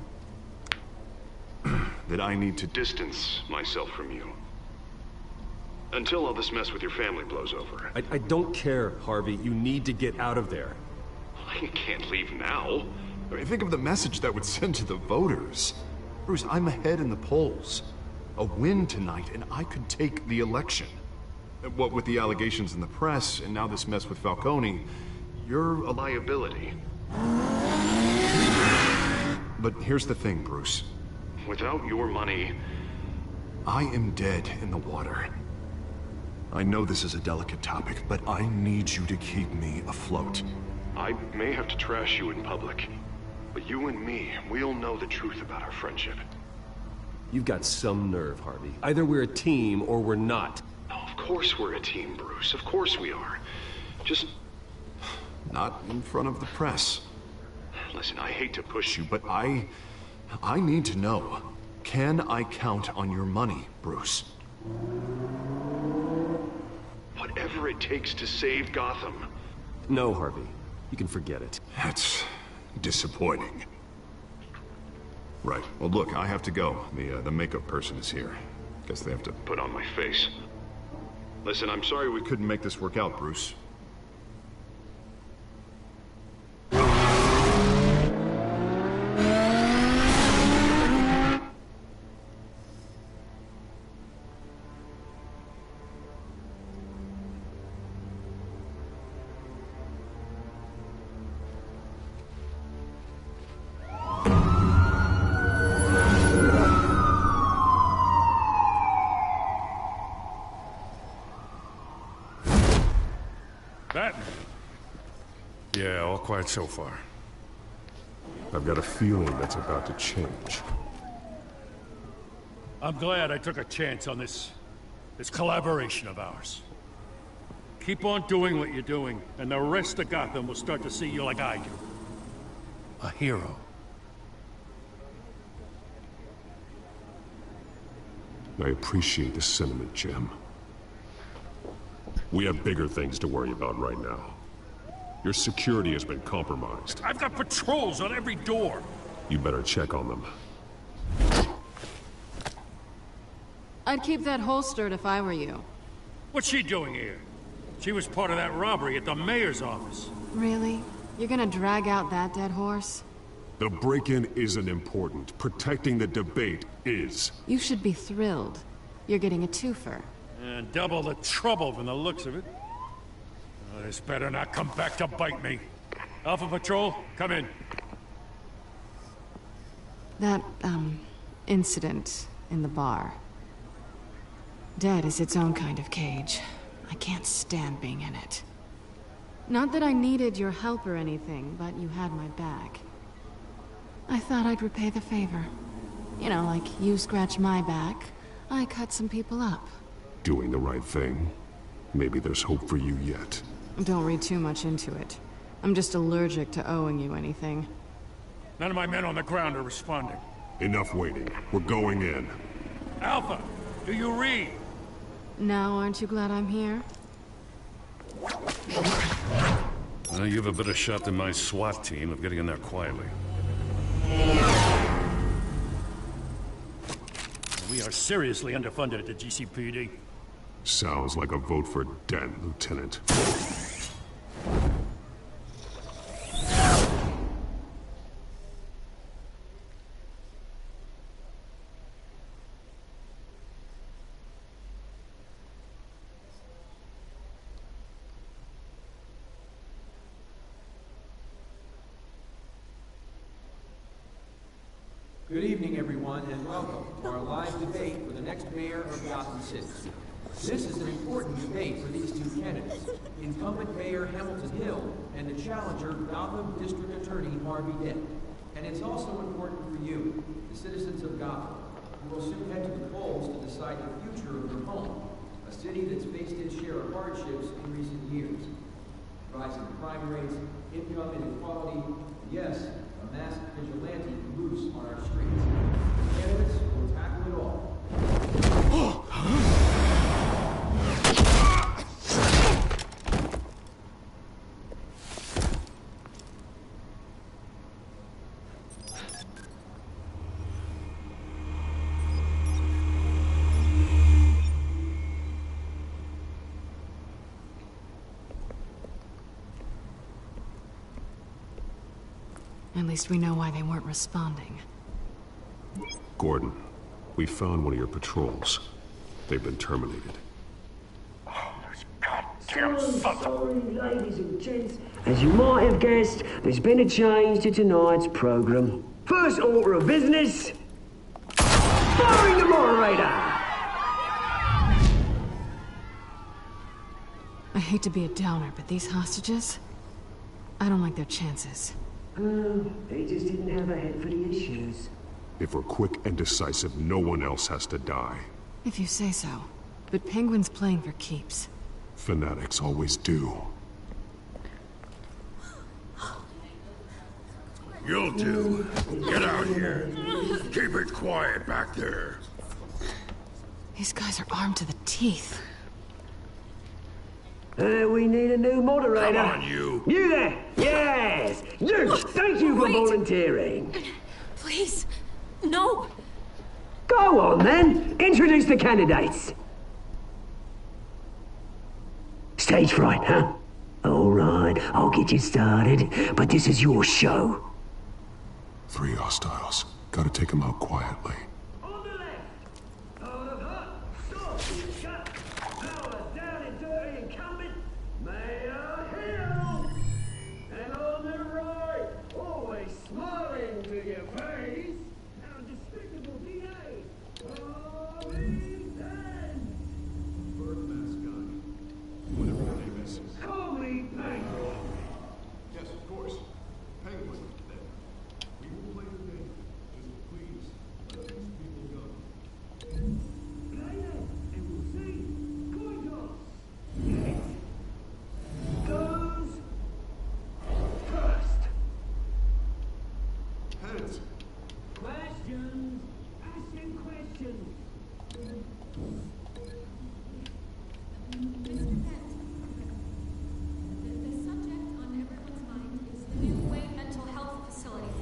that I need to... distance myself from you. Until all this mess with your family blows over. I don't care, Harvey. You need to get out of there. I can't leave now. I mean, think of the message that would send to the voters. Bruce, I'm ahead in the polls. A win tonight, and I could take the election. What with the allegations in the press, and now this mess with Falcone, you're a liability. But here's the thing, Bruce. Without your money... I am dead in the water. I know this is a delicate topic, but I need you to keep me afloat. I may have to trash you in public. But you and me, we'll know the truth about our friendship. You've got some nerve, Harvey. Either we're a team or we're not. No, of course we're a team, Bruce. Of course we are. Just... not in front of the press. Listen, I hate to push you, but I I need to know. Can I count on your money, Bruce? Whatever it takes to save Gotham. No, Harvey. You can forget it. That's disappointing. Right. Well, look, I have to go. The makeup person is here. Guess they have to Put on my face. Listen, I'm sorry we couldn't make this work out, Bruce. Yeah, all quiet so far. I've got a feeling that's about to change. I'm glad I took a chance on this collaboration of ours. Keep on doing what you're doing, and the rest of Gotham will start to see you like I do. A hero. I appreciate the sentiment, Jim. We have bigger things to worry about right now. Your security has been compromised. I've got patrols on every door. You better check on them. I'd keep that holstered if I were you. What's she doing here? She was part of that robbery at the mayor's office. Really? You're gonna drag out that dead horse? The break-in isn't important. Protecting the debate is. You should be thrilled. You're getting a twofer. And double the trouble from the looks of it. This better not come back to bite me. Alpha Patrol, come in. That, incident in the bar. Dead is its own kind of cage. I can't stand being in it. Not that I needed your help or anything, but you had my back. I thought I'd repay the favor. You know, like you scratch my back, I cut some people up. Doing the right thing. Maybe there's hope for you yet. Don't read too much into it. I'm just allergic to owing you anything. None of my men on the ground are responding. Enough waiting. We're going in. Alpha, do you read? Now, aren't you glad I'm here? Well, you have a better shot than my SWAT team of getting in there quietly. We are seriously underfunded at the GCPD. Sounds like a vote for Dent, Lieutenant. Good evening, everyone, and welcome to our live debate for the next mayor of Gotham City. This is an important debate for these two candidates, incumbent Mayor Hamilton Hill and the challenger Gotham District Attorney Harvey Dent. And it's also important for you, the citizens of Gotham, who will soon head to the polls to decide the future of your home, a city that's faced its share of hardships in recent years. Rising crime rates, income inequality, and yes, a masked vigilante loose on our streets. Candidates will tackle it all. At least we know why they weren't responding. Gordon, we found one of your patrols. They've been terminated. So sorry, ladies and gents. As you might have guessed, there's been a change to tonight's program. First order of business, firing the moderator! I hate to be a downer, but these hostages, I don't like their chances. They just didn't have a head for the issues. If we're quick and decisive, no one else has to die. If you say so. But Penguin's playing for keeps. Fanatics always do. You'll do. Get out here. Keep it quiet back there. These guys are armed to the teeth. We need a new moderator. Come on, you. You there? Yes! You! Thank you for volunteering. Please, no. Go on, then. Introduce the candidates. Stage fright, huh? All right, I'll get you started, but this is your show. 3 hostiles. Gotta take them out quietly. On the left, out of hut, stop, shut, power down and dirty incumbent, Mayor Hill. And on the right, always smiling to your face, our despicable DA, Harvey Dent. Bird mascot. Whatever your name is. Call me Penguin. Yes, of course. Penguin. We will play the game. Just please let these people go. Play it, and we'll see. Coin toss. Yes. Goes first. Heads. Questions. Asking questions. Mr. Kent, the subject on everyone's mind is the new Wayne Mental Health Facility.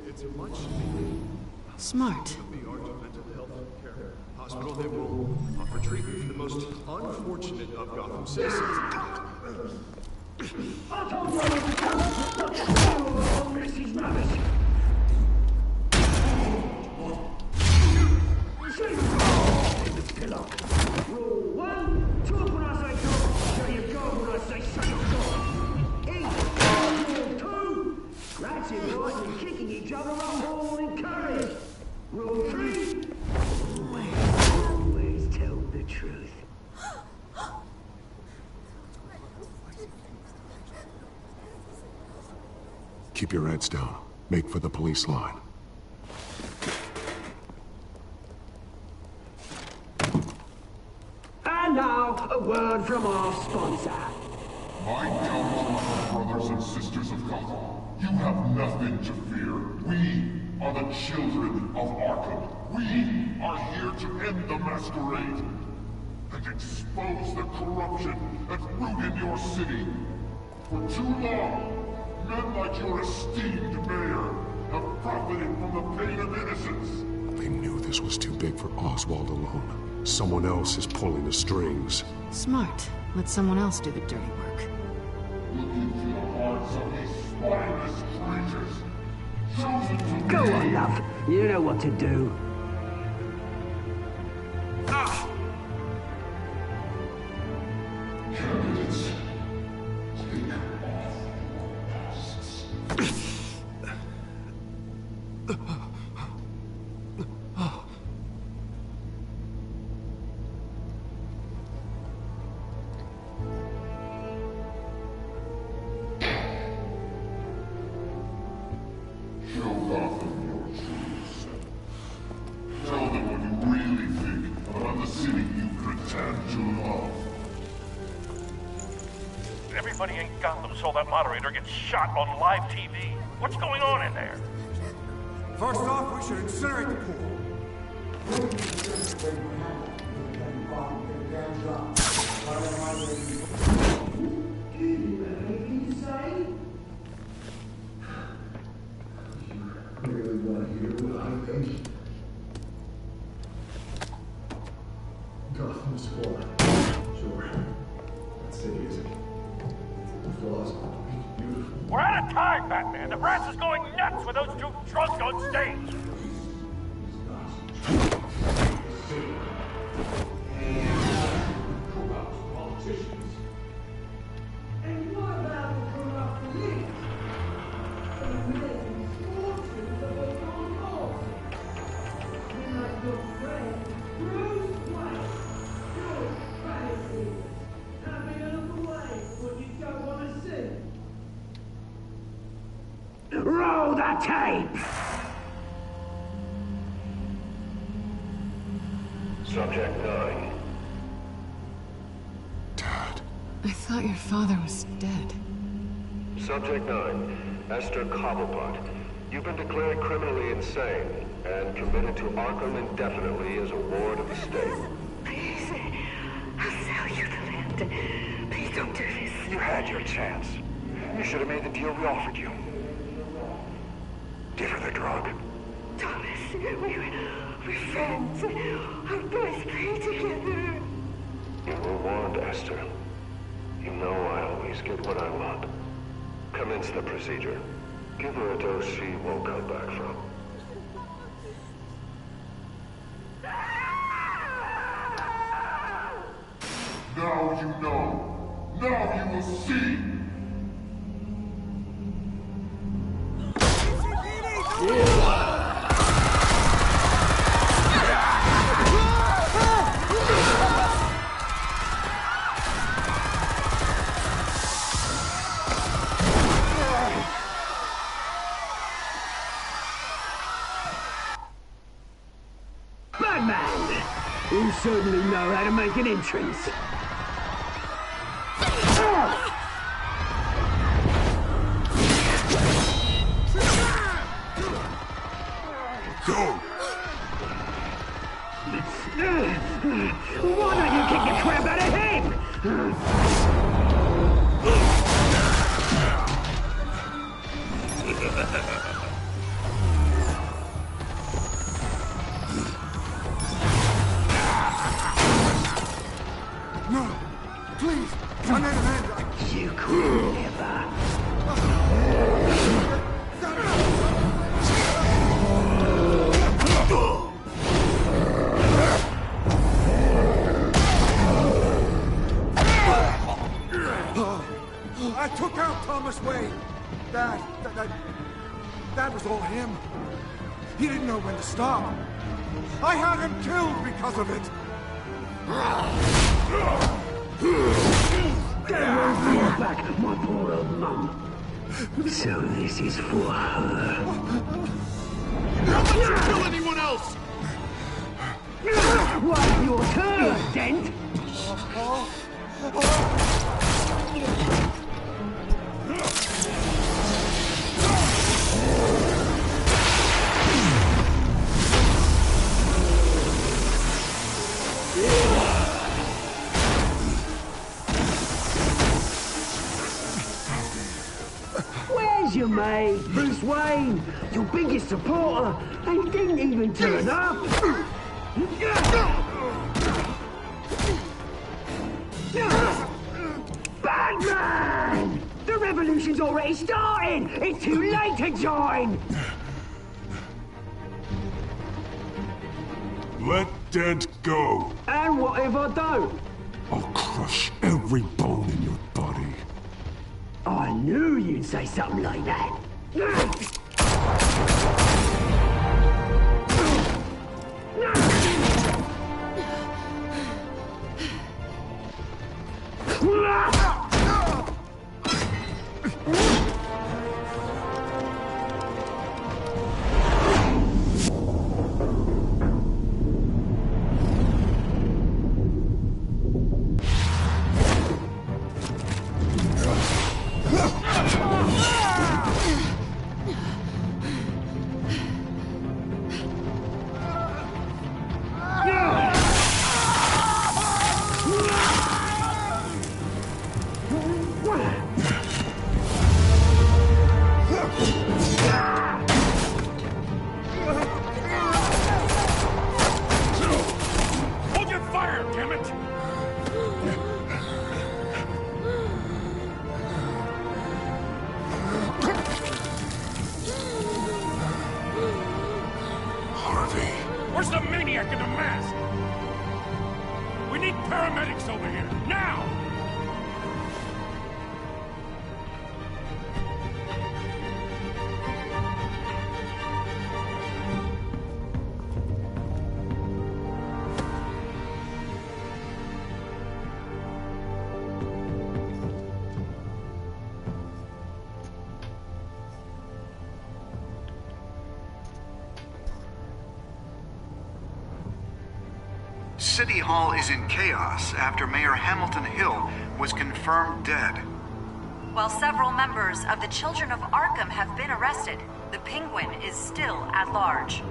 It's a much needed Smart. state-of-the-art mental health care hospital that will offer treatment for the most unfortunate of Gotham citizens. This is rubbish. Rule 1, talk when I say talk, show your goal when I say shut your goal. Eat. Rule 2, scratching, biting and kicking each other up, all encouraged. Rule 3, always tell the truth. Keep your heads down. Make for the police line. And now, a word from our sponsor. My gallant brothers and sisters of Gotham, you have nothing to fear. We are the children of Arkham. We are here to end the masquerade and expose the corruption that root in your city. For too long, men like your esteemed mayor have profited from the pain of innocence. They knew this was too big for Oswald alone. Someone else is pulling the strings. Smart. Let someone else do the dirty work. Look into the hearts of these spineless creatures. Chosen to Go on, love. You know what to do. Candidates, take off your masks. Show Gotham your true self. Tell them what you really think about the city you pretend to love. Everybody in Gotham saw that moderator get shot on live TV. What's going on in there? First off, we should incinerate the pool. Really want to hear what I think? Gotham is fallen. Sure. That city isn't. The flaws are beautiful. We're out of time, Batman. The brass is going nuts with those two drunks on stage. Corrupt politicians. And what about the corrupt police? The men's fortunes of the gone off. Then like your friend, Bruce Wayne, your fantasies. Having a look away from what you don't want to see. Roll the tape! Subject 9. I thought your father was dead. Subject 9, Esther Cobblepot. You've been declared criminally insane and committed to Arkham indefinitely as a ward of the state. Please, I'll sell you the land. Please don't do this. You had your chance. You should have made the deal we offered you. Give her the drug. Thomas, we're friends. Our boys play together. You were warned, Esther. You know I always get what I want. Commence the procedure. Give her a dose she won't come back from. Now you know. Now you will see. Batman! You certainly know how to make an entrance. Go! Why don't you kick the crap out of him? No! Please! I'm not an end! You could never. I took out Thomas Wayne. That was all him. He didn't know when to stop. I had him killed because of it. That won't bring back my poor old mum. So this is for her. Don't let you kill anyone else! What's your turn, Dent? Where's your mate, Bruce Wayne? Your biggest supporter, and he didn't even turn up. Batman! The revolution's already started! It's too late to join! Let Dent go. And what if I don't? I'll crush every bone in your body. I knew you'd say something like that. Hold your fire, damn it! Harvey. Where's the maniac in the mask? We need paramedics over here, now! City Hall is in chaos after Mayor Hamilton Hill was confirmed dead. While several members of the Children of Arkham have been arrested, the Penguin is still at large.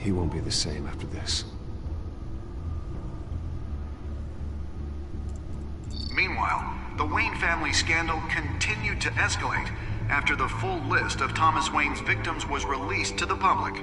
He won't be the same after this. Meanwhile, the Wayne family scandal continued to escalate after the full list of Thomas Wayne's victims was released to the public.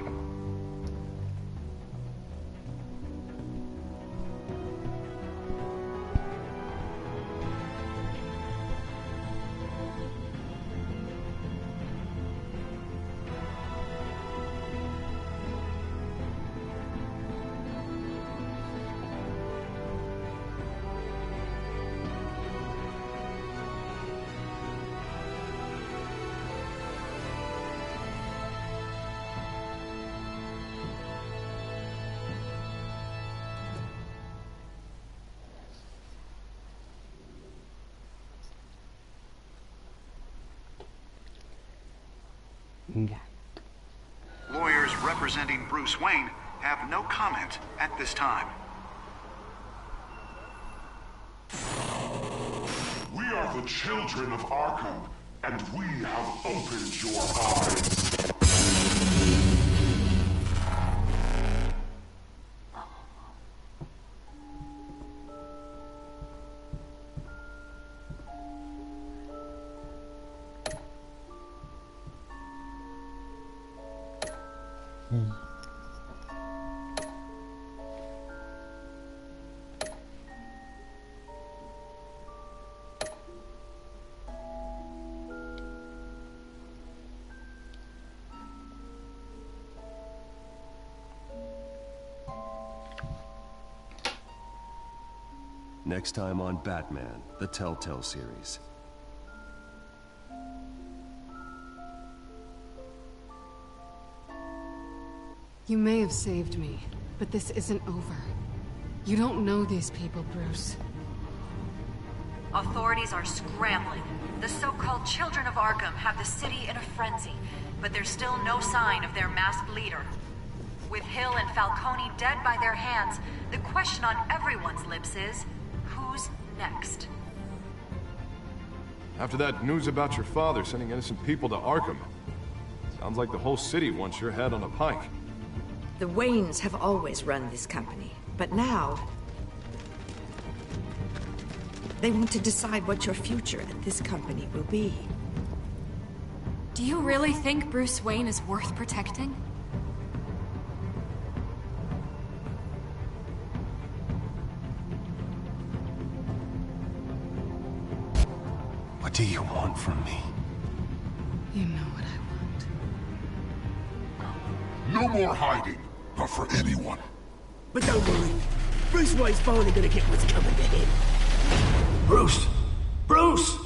Lawyers representing Bruce Wayne have no comment at this time. We are the children of Arkham, and we have opened your eyes. Next time on Batman, the Telltale series. You may have saved me, but this isn't over. You don't know these people, Bruce. Authorities are scrambling. The so-called Children of Arkham have the city in a frenzy, but there's still no sign of their masked leader. With Hill and Falcone dead by their hands, the question on everyone's lips is, who's next? After that news about your father sending innocent people to Arkham, sounds like the whole city wants your head on a pike. The Waynes have always run this company, but now they want to decide what your future at this company will be. Do you really think Bruce Wayne is worth protecting? What do you want from me? You know what I want. No more hiding, not for anyone. But don't worry, Bruce Wayne's finally gonna get what's coming to him. Bruce! Bruce!